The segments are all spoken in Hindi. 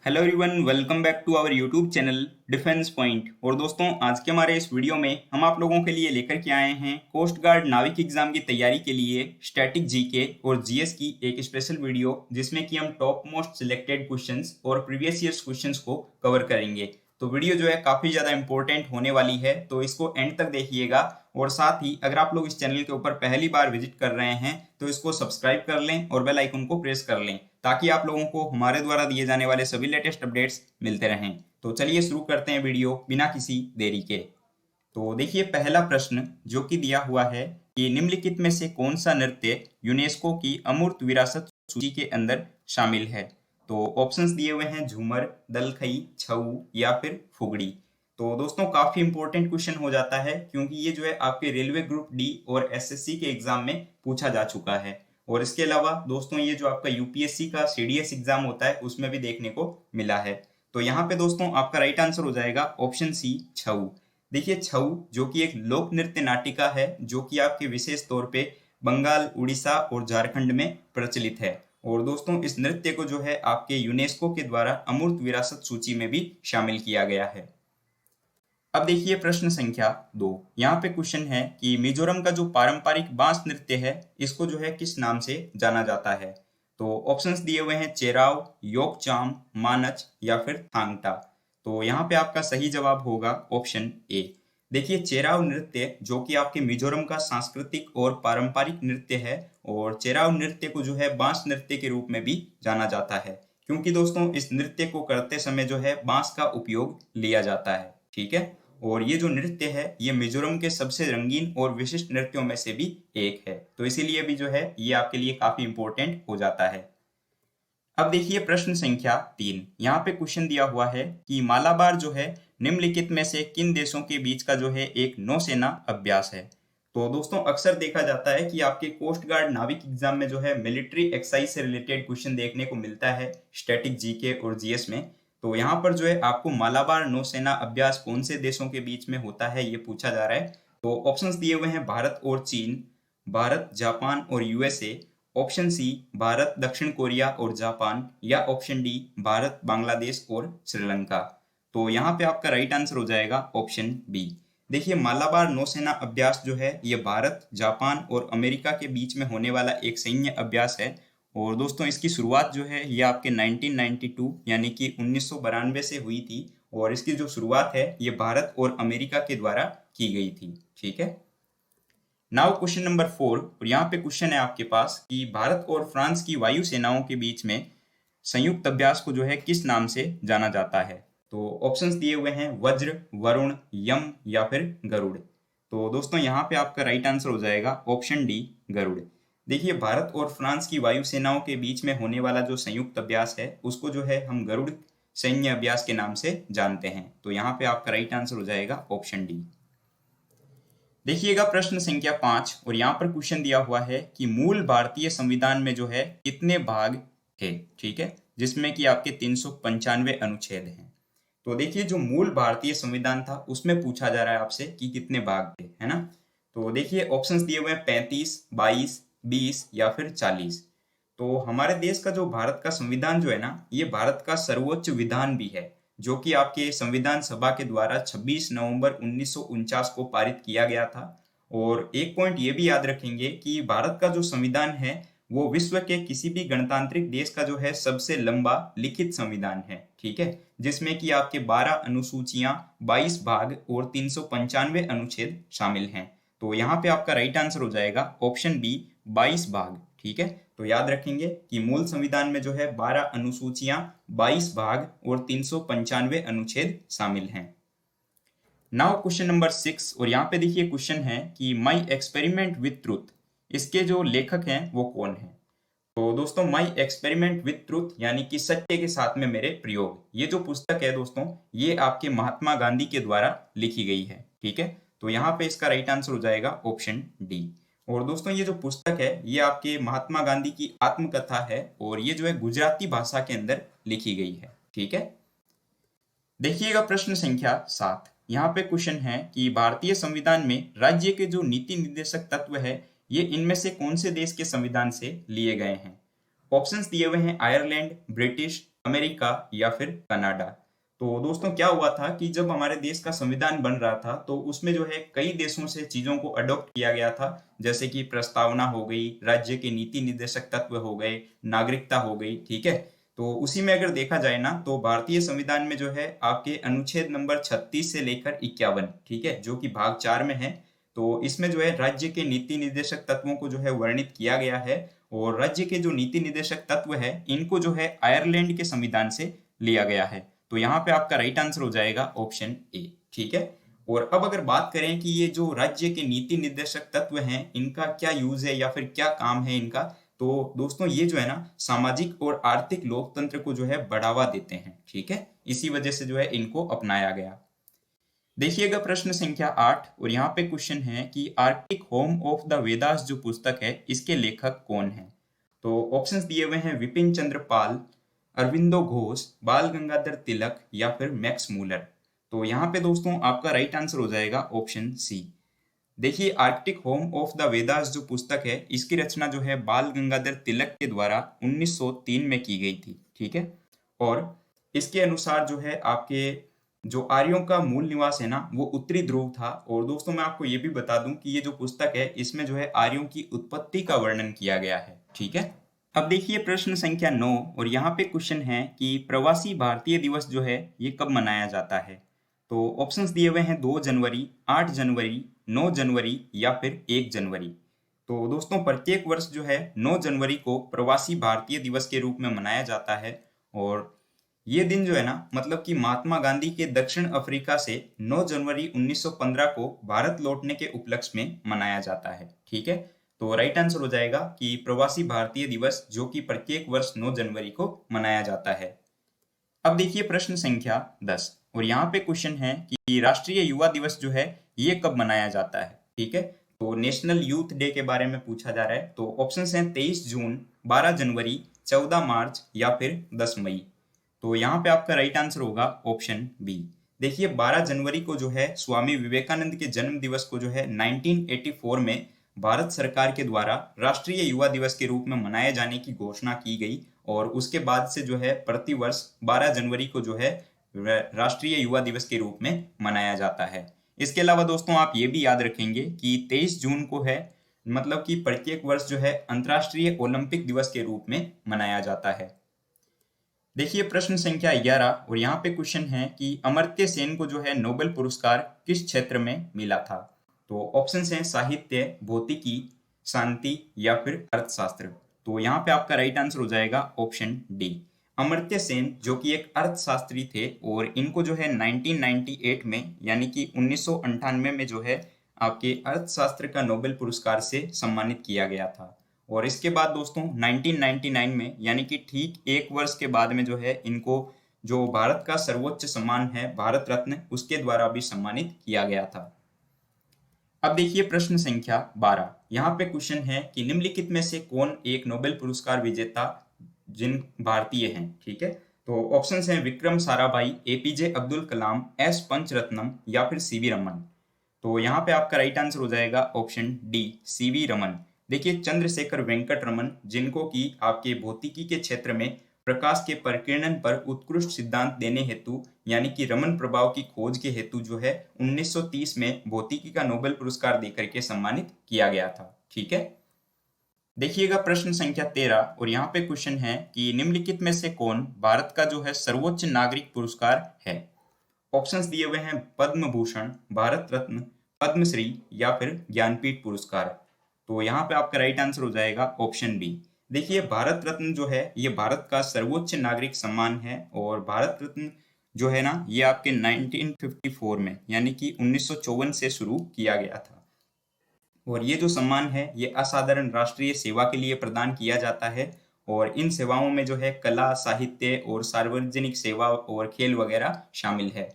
Hello everyone, welcome back to our YouTube channel defence point. और दोस्तों, आज के हमारे इस वीडियो में हम आप लोगों के लिए लेकर के आए हैं कोस्ट गार्ड नाविक एग्जाम की तैयारी के लिए स्टैटिक जीके और जीएस की एक स्पेशल वीडियो, जिसमें कि हम टॉप मोस्ट सिलेक्टेड क्वेश्चंस और प्रीवियस ईयर्स क्वेश्चंस को कवर करेंगे। तो वीडियो जो है काफी ज्यादा इंपॉर्टेंट होने वाली है, तो इसको एंड तक देखिएगा। और साथ ही अगर आप लोग इस चैनल के ऊपर पहली बार विजिट कर रहे हैं तो इसको सब्सक्राइब कर लें और बेल आइकन को प्रेस कर लें, ताकि आप लोगों को हमारे द्वारा दिए जाने वाले सभी लेटेस्ट अपडेट्स मिलते रहें। तो चलिए शुरू करते हैं वीडियो बिना किसी देरी के। तो देखिए, पहला प्रश्न जो कि दिया हुआ है कि निम्नलिखित में से कौन सा नृत्य यूनेस्को की अमूर्त विरासत सूची के अंदर शामिल है। तो ऑप्शंस दिए हुए हैं झूमर, दलखई, छऊ या फिर फुगड़ी। तो दोस्तों, काफी इंपॉर्टेंट क्वेश्चन हो जाता है, क्योंकि ये जो है आपके रेलवे ग्रुप डी और एसएससी के एग्जाम में पूछा जा चुका है। और इसके अलावा दोस्तों, ये जो आपका यूपीएससी का सीडीएस एग्जाम होता है उसमें भी देखने को मिला है। तो यहाँ पे दोस्तों आपका राइट आंसर हो जाएगा ऑप्शन सी, छऊ। देखिए, छऊ जो कि एक लोक नृत्य नाटिका है, जो कि आपके विशेष तौर पे बंगाल, उड़ीसा और झारखंड में प्रचलित है। और दोस्तों, इस नृत्य को जो है आपके यूनेस्को के द्वारा अमूर्त विरासत सूची में भी शामिल किया गया है। अब देखिए प्रश्न संख्या 2। यहाँ पे क्वेश्चन है कि मिजोरम का जो पारंपरिक बांस नृत्य है, इसको जो है किस नाम से जाना जाता है। तो ऑप्शंस दिए हुए हैं चेराव, योकचाम, मानच या फिर थांगटा। तो यहाँ पे आपका सही जवाब होगा ऑप्शन ए। देखिए, चेराव नृत्य जो कि आपके मिजोरम का सांस्कृतिक और पारंपरिक नृत्य है, और चेराव नृत्य को जो है बांस नृत्य के रूप में भी जाना जाता है, क्योंकि दोस्तों इस नृत्य को करते समय जो है बांस का उपयोग लिया जाता है। ठीक है। और ये जो नृत्य है ये मिजोरम के सबसे रंगीन और विशिष्ट नृत्यों में से भी एक है, तो इसीलिए भी जो है ये आपके लिए काफी इंपॉर्टेंट हो जाता है। अब देखिए प्रश्न संख्या 3। यहाँ पे क्वेश्चन दिया हुआ है कि मालाबार जो है निम्नलिखित में से किन देशों के बीच का जो है एक नौसेना अभ्यास है। तो दोस्तों, अक्सर देखा जाता है कि आपके कोस्ट गार्ड नाविक एग्जाम में जो है मिलिट्री एक्सरसाइज से रिलेटेड क्वेश्चन देखने को मिलता है स्टैटिक जीके और जीएस में। तो यहाँ पर जो है आपको मालाबार नौसेना अभ्यास कौन से देशों के बीच में होता है ये पूछा जा रहा है। तो ऑप्शंस दिए हुए हैं भारत और चीन, भारत, जापान और यूएसए, ऑप्शन सी भारत, दक्षिण कोरिया और जापान, या ऑप्शन डी भारत, बांग्लादेश और श्रीलंका। तो यहाँ पे आपका राइट आंसर हो जाएगा ऑप्शन बी। देखिए, मालाबार नौसेना अभ्यास जो है ये भारत, जापान और अमेरिका के बीच में होने वाला एक सैन्य अभ्यास है। और दोस्तों, इसकी शुरुआत जो है ये आपके 1992 यानी कि 1992 से हुई थी। और इसकी जो शुरुआत है ये भारत और अमेरिका के द्वारा की गई थी। ठीक है। Now question number 4। और यहाँ पे क्वेश्चन है आपके पास कि भारत और फ्रांस की वायु सेनाओं के बीच में संयुक्त अभ्यास को जो है किस नाम से जाना जाता है। तो ऑप्शंस दिए हुए हैं वज्र, वरुण, यम या फिर गरुड़। तो दोस्तों, यहाँ पे आपका राइट आंसर हो जाएगा ऑप्शन डी, गरुड़। देखिए, भारत और फ्रांस की वायु सेनाओं के बीच में होने वाला जो संयुक्त अभ्यास है उसको जो है हम गरुड़ सैन्य अभ्यास के नाम से जानते हैं। तो यहाँ पे आपका राइट आंसर हो जाएगा ऑप्शन डी। देखिएगा प्रश्न संख्या 5। और यहाँ पर क्वेश्चन दिया हुआ है कि मूल भारतीय संविधान में जो है कितने भाग थे। ठीक है, जिसमें कि आपके 395 अनुच्छेद हैं। तो देखिए, जो मूल भारतीय संविधान था उसमें पूछा जा रहा है आपसे कि कितने भाग थे, है ना। तो देखिए, ऑप्शंस दिए हुए हैं 35, 22, 20 या फिर 40। तो हमारे देश का जो भारत का संविधान जो है ना, ये भारत का सर्वोच्च विधान भी है, जो कि आपके संविधान सभा के द्वारा 26 नवंबर 1949 को पारित किया गया था। और एक पॉइंट ये भी याद रखेंगे कि भारत का जो संविधान है वो विश्व के किसी भी गणतांत्रिक देश का जो है सबसे लंबा लिखित संविधान है। ठीक है, जिसमें कि आपके 12 अनुसूचियां, 22 भाग और 395 अनुच्छेद शामिल हैं। तो यहाँ पे आपका राइट आंसर हो जाएगा ऑप्शन बी, 22 भाग। ठीक है, तो याद रखेंगे कि मूल संविधान में जो है 12 अनुसूचियां, 22 भाग और 395 अनुच्छेद शामिल हैं। Now question number 6। और यहाँ पे देखिए क्वेश्चन है कि माई एक्सपेरिमेंट विथ ट्रूथ, इसके जो लेखक हैं वो कौन है। तो दोस्तों, माई एक्सपेरिमेंट विथ ट्रूथ यानी कि सत्य के साथ में मेरे प्रयोग, ये जो पुस्तक है दोस्तों ये आपके महात्मा गांधी के द्वारा लिखी गई है। ठीक है, तो यहाँ पे इसका राइट आंसर हो जाएगा ऑप्शन डी। और दोस्तों, ये जो पुस्तक है ये आपके महात्मा गांधी की आत्मकथा है, और ये जो है गुजराती भाषा के अंदर लिखी गई है। ठीक है। देखिएगा प्रश्न संख्या 7। यहाँ पे क्वेश्चन है कि भारतीय संविधान में राज्य के जो नीति निर्देशक तत्व है ये इनमें से कौन से देश के संविधान से लिए गए हैं। ऑप्शंस दिए हुए हैं आयरलैंड, ब्रिटिश, अमेरिका या फिर कनाडा। तो दोस्तों क्या हुआ था कि जब हमारे देश का संविधान बन रहा था तो उसमें जो है कई देशों से चीजों को अडॉप्ट किया गया था, जैसे कि प्रस्तावना हो गई, राज्य के नीति निर्देशक तत्व हो गए, नागरिकता हो गई। ठीक है, तो उसी में अगर देखा जाए ना तो भारतीय संविधान में जो है आपके अनुच्छेद नंबर 36 से लेकर 51, ठीक है, जो कि भाग 4 में है, तो इसमें जो है राज्य के नीति निर्देशक तत्वों को जो है वर्णित किया गया है। और राज्य के जो नीति निर्देशक तत्व है इनको जो है आयरलैंड के संविधान से लिया गया है। तो यहाँ पे आपका राइट आंसर हो जाएगा ऑप्शन ए। ठीक है, और अब अगर बात करें कि ये जो राज्य के नीति निर्देशक तत्व हैं इनका क्या यूज है या फिर क्या काम है इनका, तो दोस्तों ये जो है ना सामाजिक और आर्थिक लोकतंत्र को जो है बढ़ावा देते हैं। ठीक है, इसी वजह से जो है इनको अपनाया गया। देखिएगा प्रश्न संख्या 8, और यहाँ पे क्वेश्चन है कि Arctic home of the Vedas जो पुस्तक है इसके लेखक कौन है। तो ऑप्शंस दिए हुए हैं विपिन चंद्र पाल, अरविंदो घोष, बाल गंगाधर तिलक या फिर मैक्स मूलर। तो यहाँ पे दोस्तों आपका राइट आंसर हो जाएगा ऑप्शन सी। देखिए Arctic home of the Vedas जो पुस्तक है इसकी रचना जो है बाल गंगाधर तिलक के द्वारा 1903 में की गई थी। ठीक है, और इसके अनुसार जो है आपके जो आर्यों का मूल निवास है ना वो उत्तरी ध्रुव था। और दोस्तों मैं आपको ये भी बता दूं कि ये जो पुस्तक है इसमें जो है आर्यों की उत्पत्ति का वर्णन किया गया है। ठीक है, अब देखिए प्रश्न संख्या 9, और यहाँ पे क्वेश्चन है कि प्रवासी भारतीय दिवस जो है ये कब मनाया जाता है। तो ऑप्शंस दिए हुए हैं 2 जनवरी, 8 जनवरी, 9 जनवरी या फिर 1 जनवरी। तो दोस्तों प्रत्येक वर्ष जो है 9 जनवरी को प्रवासी भारतीय दिवस के रूप में मनाया जाता है। और ये दिन जो है ना मतलब कि महात्मा गांधी के दक्षिण अफ्रीका से 9 जनवरी 1915 को भारत लौटने के उपलक्ष्य में मनाया जाता है। ठीक है, तो राइट आंसर हो जाएगा कि प्रवासी भारतीय दिवस जो कि प्रत्येक वर्ष 9 जनवरी को मनाया जाता है। अब देखिए प्रश्न संख्या 10, और यहाँ पे क्वेश्चन है कि राष्ट्रीय युवा दिवस जो है ये कब मनाया जाता है। ठीक है, तो नेशनल यूथ डे के बारे में पूछा जा रहा है। तो ऑप्शंस हैं 23 जून, 12 जनवरी, 14 मार्च या फिर 10 मई। तो यहाँ पे आपका राइट आंसर होगा ऑप्शन बी। देखिए 12 जनवरी को जो है स्वामी विवेकानंद के जन्म दिवस को जो है 1984 में भारत सरकार के द्वारा राष्ट्रीय युवा दिवस के रूप में मनाए जाने की घोषणा की गई। और उसके बाद से जो है प्रतिवर्ष 12 जनवरी को जो है राष्ट्रीय युवा दिवस के रूप में मनाया जाता है। इसके अलावा दोस्तों आप ये भी याद रखेंगे कि 23 जून को है मतलब कि प्रत्येक वर्ष जो है अंतर्राष्ट्रीय ओलंपिक दिवस के रूप में मनाया जाता है। देखिए प्रश्न संख्या 11, और यहाँ पे क्वेश्चन है कि अमर्त्य सेन को जो है नोबेल पुरस्कार किस क्षेत्र में मिला था। तो ऑप्शंस हैं साहित्य, भौतिकी, शांति या फिर अर्थशास्त्र। तो यहाँ पे आपका राइट आंसर हो जाएगा ऑप्शन डी। अमर्त्य सेन जो कि एक अर्थशास्त्री थे और इनको जो है 1998 में यानी कि 1998 में जो है आपके अर्थशास्त्र का नोबेल पुरस्कार से सम्मानित किया गया था। और इसके बाद दोस्तों 1999 में यानी कि ठीक एक वर्ष के बाद में जो है इनको जो भारत का सर्वोच्च सम्मान है भारत रत्न उसके द्वारा भी सम्मानित किया गया था। अब देखिए प्रश्न संख्या 12, यहाँ पे क्वेश्चन है कि निम्नलिखित में से कौन एक नोबेल पुरस्कार विजेता जिन भारतीय हैं। ठीक है, तो ऑप्शंस हैं विक्रम साराभाई, एपीजे अब्दुल कलाम, एस पंचरत्नम या फिर सीवी रमन। तो यहाँ पे आपका राइट आंसर हो जाएगा ऑप्शन डी, सीवी रमन। देखिए चंद्रशेखर वेंकट रमन जिनको कि आपके भौतिकी के क्षेत्र में प्रकाश के प्रकीर्णन पर उत्कृष्ट सिद्धांत देने हेतु यानी कि रमन प्रभाव की खोज के हेतु जो है 1930 में भौतिकी का नोबेल पुरस्कार देकर के सम्मानित किया गया था। ठीक है, देखिएगा प्रश्न संख्या 13, और यहाँ पे क्वेश्चन है कि निम्नलिखित में से कौन भारत का जो है सर्वोच्च नागरिक पुरस्कार है। ऑप्शंस दिए हुए हैं पद्म भूषण, भारत रत्न, पद्मश्री या फिर ज्ञानपीठ पुरस्कार। तो यहाँ पे आपका राइट आंसर हो जाएगा ऑप्शन बी। देखिए भारत रत्न जो है ये भारत का सर्वोच्च नागरिक सम्मान है और भारत रत्न जो है ना ये आपके 1954 में यानी कि 1954 से शुरू किया गया था। और ये जो सम्मान है ये असाधारण राष्ट्रीय सेवा के लिए प्रदान किया जाता है और इन सेवाओं में जो है कला, साहित्य और सार्वजनिक सेवा और खेल वगैरह शामिल है।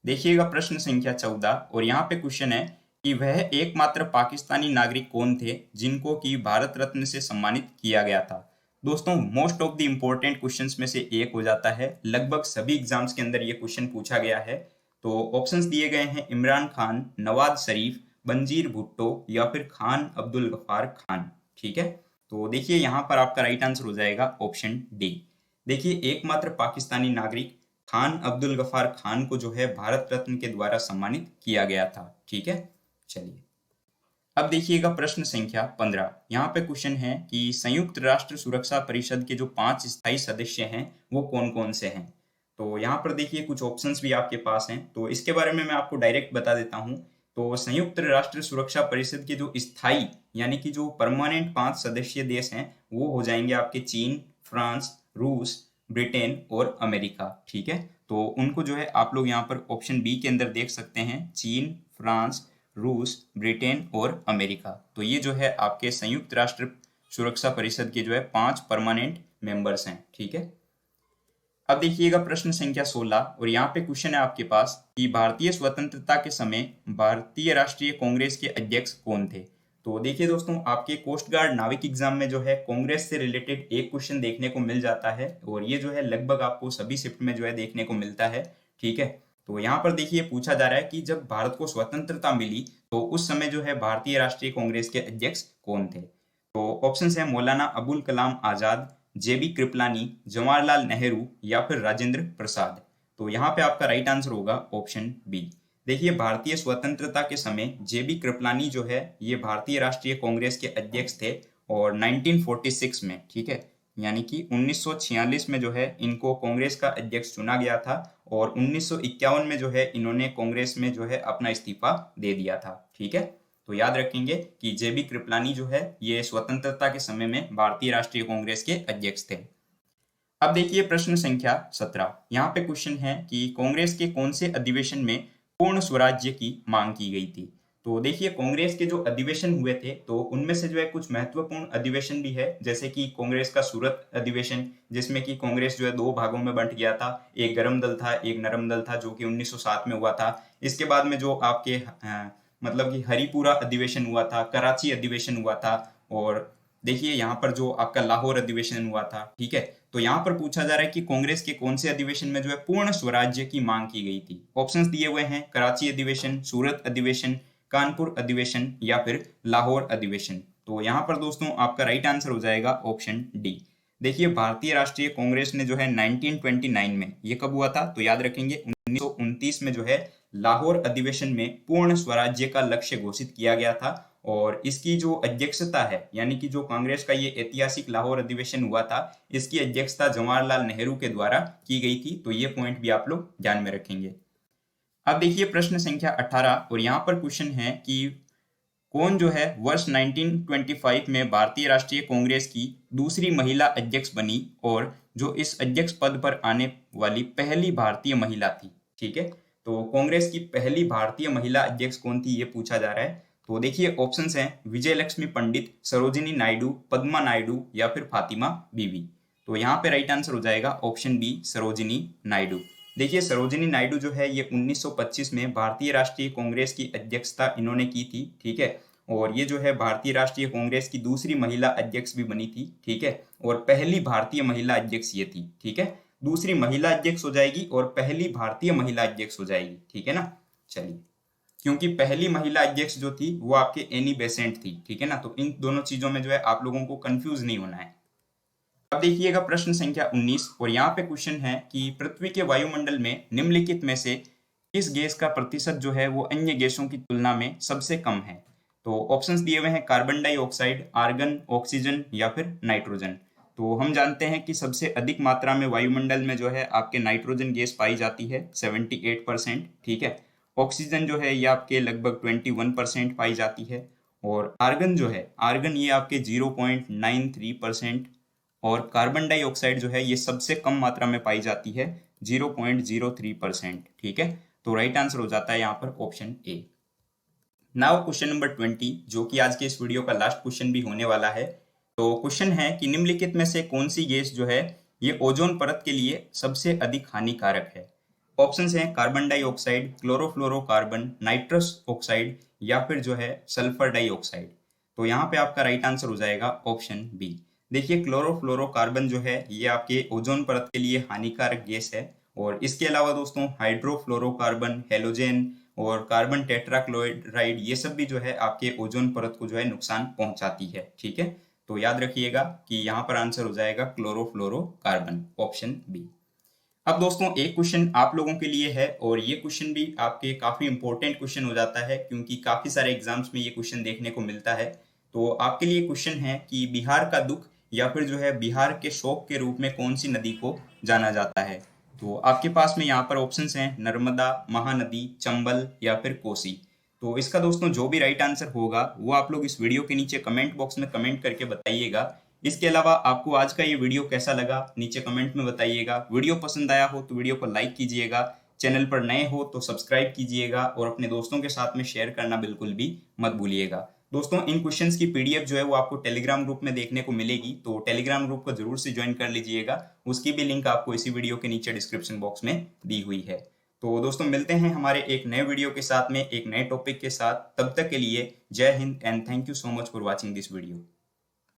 देखिएगा प्रश्न संख्या 14, और यहाँ पे क्वेश्चन है कि वह एकमात्र पाकिस्तानी नागरिक कौन थे जिनको कि भारत रत्न से सम्मानित किया गया था। दोस्तों most of the important questions में से एक हो जाता है, लगभग सभी एग्जाम्स के अंदर ये क्वेश्चन पूछा गया है। तो ऑप्शंस दिए गए हैं इमरान खान, नवाज शरीफ, बंजीर भुट्टो या फिर खान अब्दुल गफ्फार खान। ठीक है, तो देखिए यहाँ पर आपका राइट आंसर हो जाएगा ऑप्शन डी। देखिए एकमात्र पाकिस्तानी नागरिक खान अब्दुल गफार खान को जो है भारत रत्न के द्वारा सम्मानित किया गया था। ठीक है, चलिए अब देखिएगा प्रश्न संख्या 15। यहाँ पे क्वेश्चन है कि संयुक्त राष्ट्र सुरक्षा परिषद के जो 5 स्थायी सदस्य हैं वो कौन कौन से हैं। तो यहाँ पर देखिए कुछ ऑप्शंस भी आपके पास हैं, तो इसके बारे में मैं आपको डायरेक्ट बता देता हूँ। तो संयुक्त राष्ट्र सुरक्षा परिषद के जो स्थायी यानी कि जो परमानेंट 5 सदस्य देश हैं वो हो जाएंगे आपके चीन, फ्रांस, रूस, ब्रिटेन और अमेरिका। ठीक है, तो उनको जो है आप लोग यहाँ पर ऑप्शन बी के अंदर देख सकते हैं, चीन, फ्रांस, रूस, ब्रिटेन और अमेरिका। तो ये जो है आपके संयुक्त राष्ट्र सुरक्षा परिषद के जो है 5 परमानेंट मेंबर्स हैं। ठीक है, अब देखिएगा प्रश्न संख्या 16 और यहाँ पे क्वेश्चन है आपके पास कि भारतीय स्वतंत्रता के समय भारतीय राष्ट्रीय कांग्रेस के अध्यक्ष कौन थे। तो देखिए दोस्तों, आपके कोस्ट गार्ड नाविक एग्जाम में जो है कांग्रेस से रिलेटेड एक क्वेश्चन देखने को मिल जाता है और ये जो है लगभग आपको सभी शिफ्ट में जो है देखने को मिलता है। ठीक है, तो यहाँ पर देखिए पूछा जा रहा है कि जब भारत को स्वतंत्रता मिली तो उस समय जो है भारतीय राष्ट्रीय कांग्रेस के अध्यक्ष कौन थे। तो ऑप्शन है मौलाना अबुल कलाम आजाद, जेबी कृपलानी, जवाहरलाल नेहरू या फिर राजेंद्र प्रसाद। तो यहाँ पे आपका राइट आंसर होगा ऑप्शन बी। देखिए भारतीय स्वतंत्रता के समय जेबी कृपलानी जो है ये भारतीय राष्ट्रीय कांग्रेस के अध्यक्ष थे और 1946 में, ठीक है, यानी कि 1946 में जो है इनको कांग्रेस का अध्यक्ष चुना गया था और 1951 में जो है इन्होंने कांग्रेस में जो है अपना इस्तीफा दे दिया था। ठीक है, तो याद रखेंगे कि जेबी कृपलानी जो है ये स्वतंत्रता के समय में भारतीय राष्ट्रीय कांग्रेस के अध्यक्ष थे। अब देखिए प्रश्न संख्या 17। यहाँ पे क्वेश्चन है कि कांग्रेस के कौन से अधिवेशन में पूर्ण स्वराज्य की मांग की गई थी। तो देखिए कांग्रेस के जो अधिवेशन हुए थे तो उनमें से जो है कुछ महत्वपूर्ण अधिवेशन भी है, जैसे कि कांग्रेस का सूरत अधिवेशन जिसमें कि कांग्रेस जो है 2 भागों में बंट गया था, एक गर्म दल था एक नरम दल था, जो कि 1907 में हुआ था। इसके बाद में जो आपके मतलब कि हरिपुरा अधिवेशन हुआ था, कराची अधिवेशन हुआ था और देखिए यहाँ पर जो आपका लाहौर अधिवेशन हुआ था। ठीक है, तो यहाँ पर पूछा जा रहा है कि कांग्रेस के कौन से अधिवेशन में जो है पूर्ण स्वराज्य की मांग की गई थी। ऑप्शंस दिए हुए हैं, कराची अधिवेशन, सूरत अधिवेशन, कानपुर अधिवेशन या फिर लाहौर अधिवेशन। तो यहाँ पर दोस्तों आपका राइट आंसर हो जाएगा ऑप्शन डी। देखिए भारतीय राष्ट्रीय कांग्रेस ने जो है 1929 में, ये कब हुआ था तो याद रखेंगे 1929 में जो है लाहौर अधिवेशन में पूर्ण स्वराज्य का लक्ष्य घोषित किया गया था और इसकी जो अध्यक्षता है यानी कि जो कांग्रेस का ये ऐतिहासिक लाहौर अधिवेशन हुआ था इसकी अध्यक्षता जवाहरलाल नेहरू के द्वारा की गई थी। तो ये पॉइंट भी आप लोग ध्यान में रखेंगे। अब देखिए प्रश्न संख्या 18 और यहाँ पर क्वेश्चन है कि कौन जो है वर्ष 1925 में भारतीय राष्ट्रीय कांग्रेस की दूसरी महिला अध्यक्ष बनी और जो इस अध्यक्ष पद पर आने वाली पहली भारतीय महिला थी। ठीक है, तो कांग्रेस की पहली भारतीय महिला अध्यक्ष कौन थी ये पूछा जा रहा है। तो देखिए ऑप्शंस हैं, विजय लक्ष्मी पंडित, सरोजिनी नायडू, पद्मा नायडू या फिर फातिमा बीवी। तो यहाँ पे राइट आंसर हो जाएगा ऑप्शन बी, सरोजिनी नायडू। देखिए सरोजिनी नायडू जो है ये 1925 में भारतीय राष्ट्रीय कांग्रेस की अध्यक्षता इन्होंने की थी। ठीक है, और ये जो है भारतीय राष्ट्रीय कांग्रेस की दूसरी महिला अध्यक्ष भी बनी थी। ठीक है, और पहली भारतीय महिला अध्यक्ष ये थी। ठीक है, दूसरी महिला अध्यक्ष हो जाएगी और पहली भारतीय महिला अध्यक्ष हो जाएगी। ठीक है ना, चलिए, क्योंकि पहली महिला अध्यक्ष जो थी वो आपके एनी बेसेंट थी। ठीक है ना, तो इन दोनों चीजों में जो है आप लोगों को कंफ्यूज नहीं होना है। अब देखिएगा प्रश्न संख्या 19 और यहाँ पे क्वेश्चन है कि पृथ्वी के वायुमंडल में निम्नलिखित में से किस गैस का प्रतिशत जो है वो अन्य गैसों की तुलना में सबसे कम है। तो ऑप्शंस दिए हुए हैं, कार्बन डाइऑक्साइड, आर्गन, ऑक्सीजन या फिर नाइट्रोजन। तो हम जानते हैं कि सबसे अधिक मात्रा में वायुमंडल में जो है आपके नाइट्रोजन गैस पाई जाती है 78%। ठीक है, ऑक्सीजन जो है ये आपके लगभग 21% पाई जाती है और आर्गन जो है, आर्गन ये आपके 0.93% और कार्बन डाइऑक्साइड जो है ये सबसे कम मात्रा में पाई जाती है 0.03%। ठीक है, तो राइट आंसर हो जाता है यहाँ पर option A. Now question number 20 जो कि आज के इस वीडियो का लास्ट क्वेश्चन भी होने वाला है। तो क्वेश्चन है कि निम्नलिखित में से कौन सी गैस जो है ये ओजोन परत के लिए सबसे अधिक हानिकारक है। ऑप्शंस हैं, carbon dioxide, chlorofluorocarbon, nitrous oxide या फिर जो है सल्फर डाइऑक्साइड। तो यहाँ पे आपका राइट आंसर हो जाएगा ऑप्शन बी। देखिए क्लोरोफ्लोरोकार्बन जो है ये आपके ओजोन परत के लिए हानिकारक गैस है और इसके अलावा दोस्तों हाइड्रोफ्लोरोकार्बन, हेलोजन और कार्बन टेट्राक्लोराइड ये सब भी जो है आपके ओजोन परत को जो है नुकसान पहुंचाती है। ठीक है, तो याद रखिएगा कि यहाँ पर आंसर हो जाएगा क्लोरोफ्लोरोकार्बन, ऑप्शन बी। अब दोस्तों एक क्वेश्चन आप लोगों के लिए है और ये क्वेश्चन भी आपके काफी इंपॉर्टेंट क्वेश्चन हो जाता है क्योंकि काफी सारे एग्जाम्स में ये क्वेश्चन देखने को मिलता है। तो आपके लिए क्वेश्चन है कि बिहार का दुख या फिर जो है बिहार के शोक के रूप में कौन सी नदी को जाना जाता है। तो आपके पास में यहाँ पर ऑप्शंस हैं नर्मदा, महानदी, चंबल या फिर कोसी। तो इसका दोस्तों जो भी राइट आंसर होगा वो आप लोग इस वीडियो के नीचे कमेंट बॉक्स में कमेंट करके बताइएगा। इसके अलावा आपको आज का ये वीडियो कैसा लगा नीचे कमेंट में बताइएगा। वीडियो पसंद आया हो तो वीडियो को लाइक कीजिएगा, चैनल पर नए हो तो सब्सक्राइब कीजिएगा और अपने दोस्तों के साथ में शेयर करना बिल्कुल भी मत भूलिएगा। दोस्तों इन क्वेश्चंस की पीडीएफ जो है वो आपको टेलीग्राम ग्रुप में देखने को मिलेगी, तो टेलीग्राम ग्रुप को जरूर से ज्वाइन कर लीजिएगा। उसकी भी लिंक आपको इसी वीडियो के नीचे डिस्क्रिप्शन बॉक्स में दी हुई है। तो दोस्तों मिलते हैं हमारे एक नए वीडियो के साथ में एक नए टॉपिक के साथ। तब तक के लिए जय Hind and thank you so much for watching this video.